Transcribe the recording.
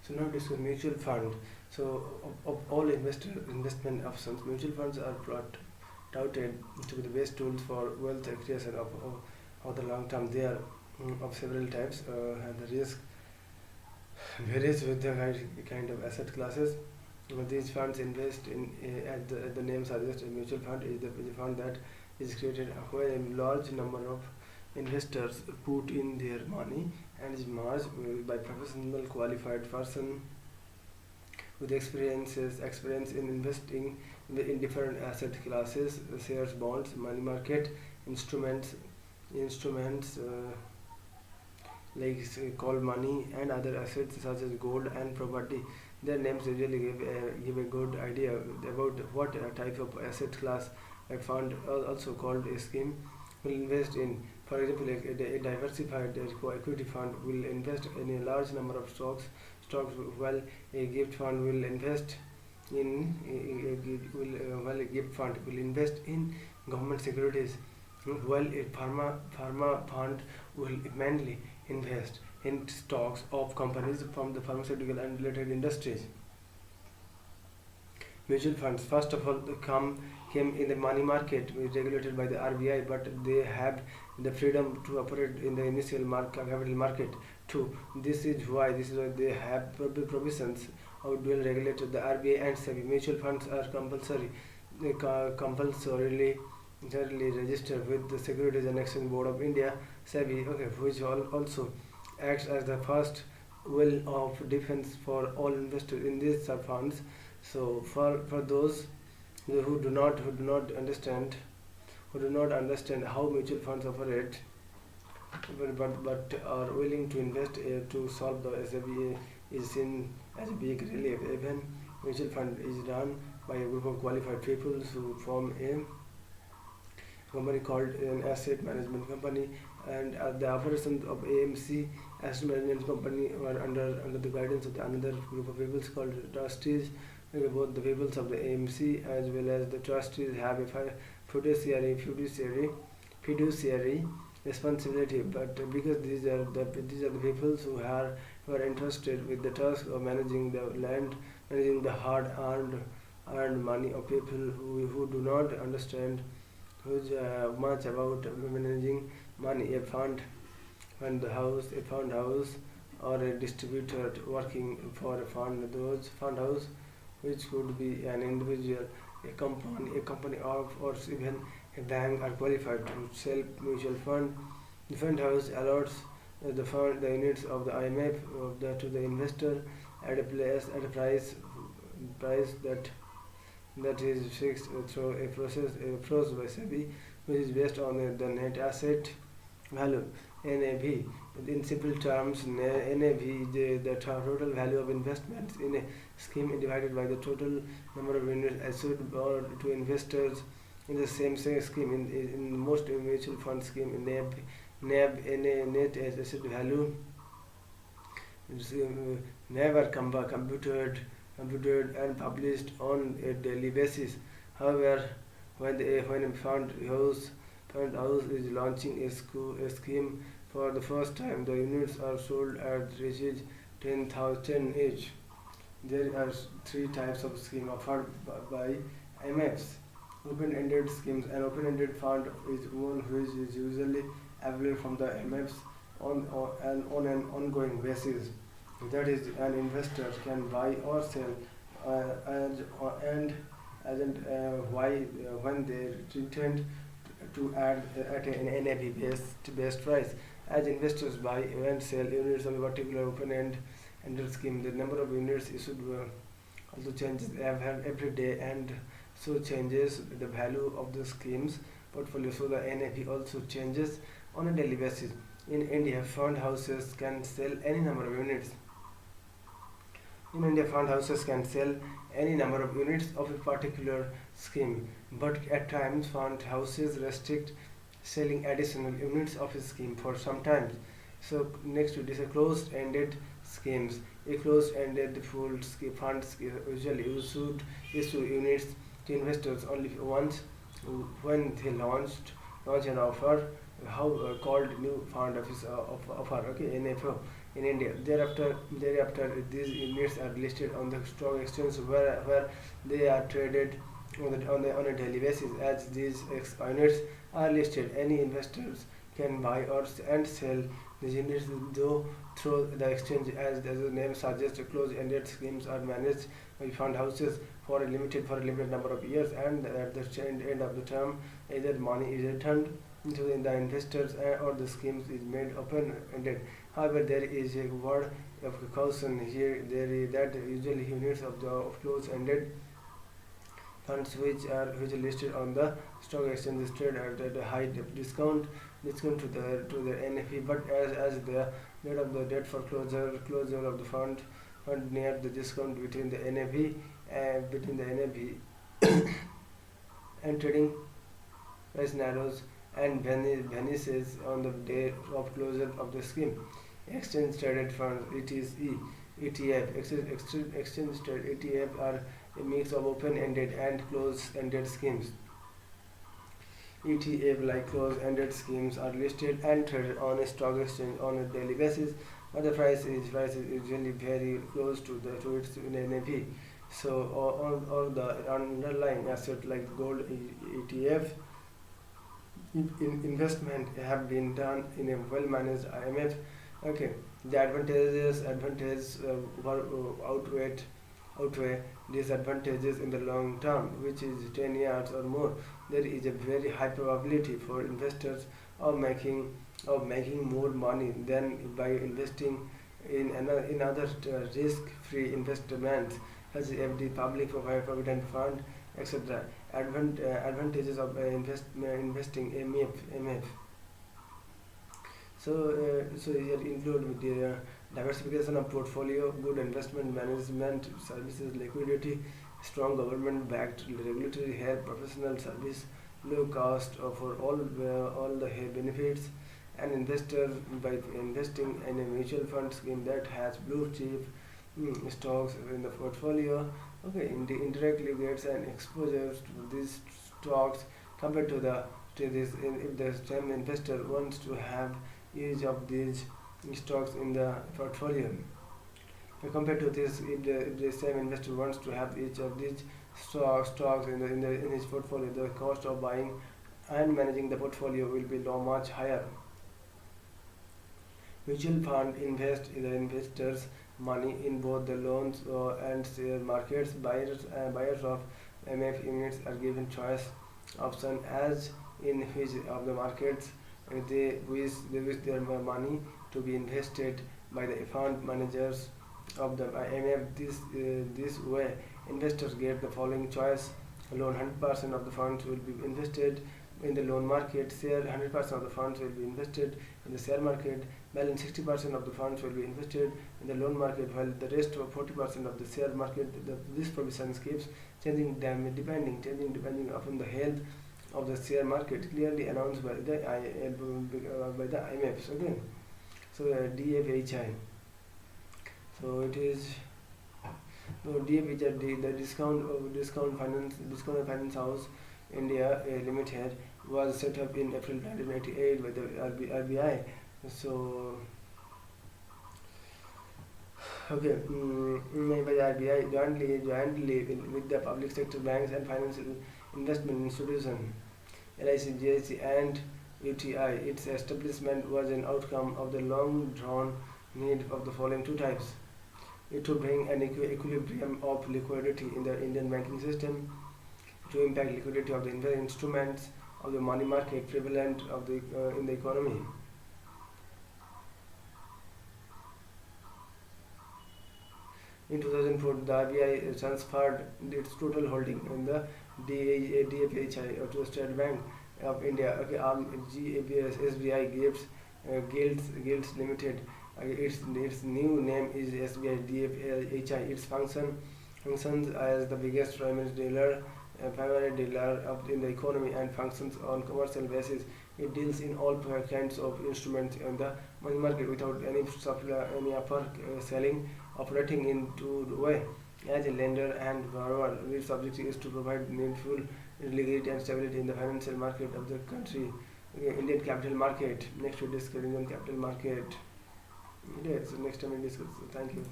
So now discuss mutual fund. So of all investment options, mutual funds are touted to be the best tools for wealth creation of the long term. They are of several types, and the risk varies with the kind of asset classes. These funds invest in, as the name suggests, a mutual fund is a fund that is created where a large number of investors put in their money and is managed by professional qualified person with experience in investing in different asset classes, shares, bonds, money market instruments like called money and other assets such as gold and property. Their names usually give a good idea about what type of asset class a fund, also called a scheme, will invest in. For example, a diversified equity fund will invest in a large number of stocks, while a gift fund will invest in while a gift fund will invest in government securities, while a pharma fund will mainly invest in stocks of companies from the pharmaceutical and related industries. Mutual funds, first of all, came in the money market, regulated by the RBI, but they have the freedom to operate in the initial capital market too. This is why they have provisions of dual regulated the RBI and SEBI. Mutual funds are compulsorily registered with the Securities and Exchange Board of India (SEBI), okay, which also acts as the first will of defense for all investors in these funds. So for those who do not understand how mutual funds operate, but are willing to invest to solve the SBA is seen as a big relief. Even mutual fund is run by a group of qualified people who form a company called an asset management company, and the operations of AMC asset management company were under the guidance of another group of people called trustees. Both the peoples of the AMC as well as the trustees have a fiduciary responsibility, but because these are the people who are entrusted with the task of managing the land, managing the hard earned money of people who do not understand much about managing money. A fund house or a distributor working for a fund house, which could be an individual, a company, or even a bank, are qualified to sell mutual fund. The fund house allots the units of the IMF to the investor at a price that is fixed through a process by SEBI, which is based on the net asset value (NAV). In simple terms, NAV is the total value of investments in a scheme divided by the total number of units issued to investors in the same scheme. In most mutual fund scheme, net asset value is never computed and published on a daily basis. However, when a fund house is launching a scheme for the first time, the units are sold at rupees 10,000 each. There are three types of scheme offered by IMFs. Open-ended schemes. An open-ended fund is one which is usually available from the IMFs on an ongoing basis. That is, an investor can buy or sell when they intend to add at an NAV based price. As investors buy and sell units of a particular open-ended scheme, the number of units issued also changes every day, and so changes the value of the scheme's portfolio. So the NAV also changes on a daily basis. In India, fund houses can sell any number of units. Fund houses can sell any number of units of a particular scheme, but at times fund houses restrict selling additional units of a scheme for some time. So next it is a closed-ended schemes. A closed-ended full fund usually issue units to investors only once when they launch an offer, called new fund offer, okay, NFO. in India. Thereafter, these units are listed on the stock exchange where they are traded on a daily basis. As these units are listed, any investors can buy and sell these units though through the exchange. As the name suggests, closed-ended schemes are managed by fund houses for a limited number of years, and at the end of the term, either money is returned to the investors or the schemes is made open-ended. However, there is a word of caution here. There is that usually units of close-ended funds which are listed on the stock exchange trade at a high discount to the NFE, but as the date for closure of the fund near the discount between the NAV and trading price narrows and vanishes on the day of closure of the scheme. Exchange traded funds, it is ETF. Exchange traded ETF are a mix of open-ended and closed-ended schemes. ETF like closed-ended schemes are listed and traded on a stock exchange on a daily basis, but the price is usually very close to its NAV. So all the underlying asset like gold ETF investment have been done in a well-managed IMF. Okay, the advantages outweigh disadvantages in the long term, which is 10 years or more. There is a very high probability for investors of making more money than by investing in other risk-free investments such as FD, public provident fund, etc. Advantages of investing MF. So here include the diversification of portfolio, good investment management services, liquidity, strong government-backed regulatory help, professional service, low cost for all the benefits, and investors by investing in a mutual fund scheme that has blue chip stocks in the portfolio. Okay, indirectly gets an exposure to these stocks compared to this. If the same investor wants to have each of these stocks in the portfolio. Compared to this, if the same investor wants to have each of these stocks in his portfolio, the cost of buying and managing the portfolio will be much higher. Mutual fund invest in the investors' money in both the loans and share markets. Buyers of MF units are given choice option as in which of the markets they wish their money to be invested by the fund managers of the IMF. This way, investors get the following choice: loan 100% of the funds will be invested in the loan market. Share 100% of the funds will be invested in the share market. Balance 60% of the funds will be invested in the loan market, while the rest of 40% of the share market. This provision keeps changing depending upon the health of the share market, clearly announced by the IMF. Okay, so DFHI. So it is. So DFHI, the Discount Finance House India Limited, was set up in April 1998 by the RBI. So okay, by the RBI jointly with the public sector banks and financial investment institutions, LIC, GIC, and UTI. Its establishment was an outcome of the long-drawn need of the following two types: it to bring an equilibrium of liquidity in the Indian banking system, to impact liquidity of the instruments of the money market prevalent in the economy. In 2004, the RBI transferred its total holding in the DFHI to the State Bank of India. Okay, SBI Guilds Limited. Its new name is SBI DFHI. Its functions as the biggest primary dealer in the economy and functions on commercial basis. It deals in all kinds of instruments in the money market without any upper selling, operating in two way as a lender and borrower. Its objective is to provide needful liquidity and stability in the financial market of the country. Indian capital market. Next we discuss Indian capital market. Yes, next time we discuss. Thank you.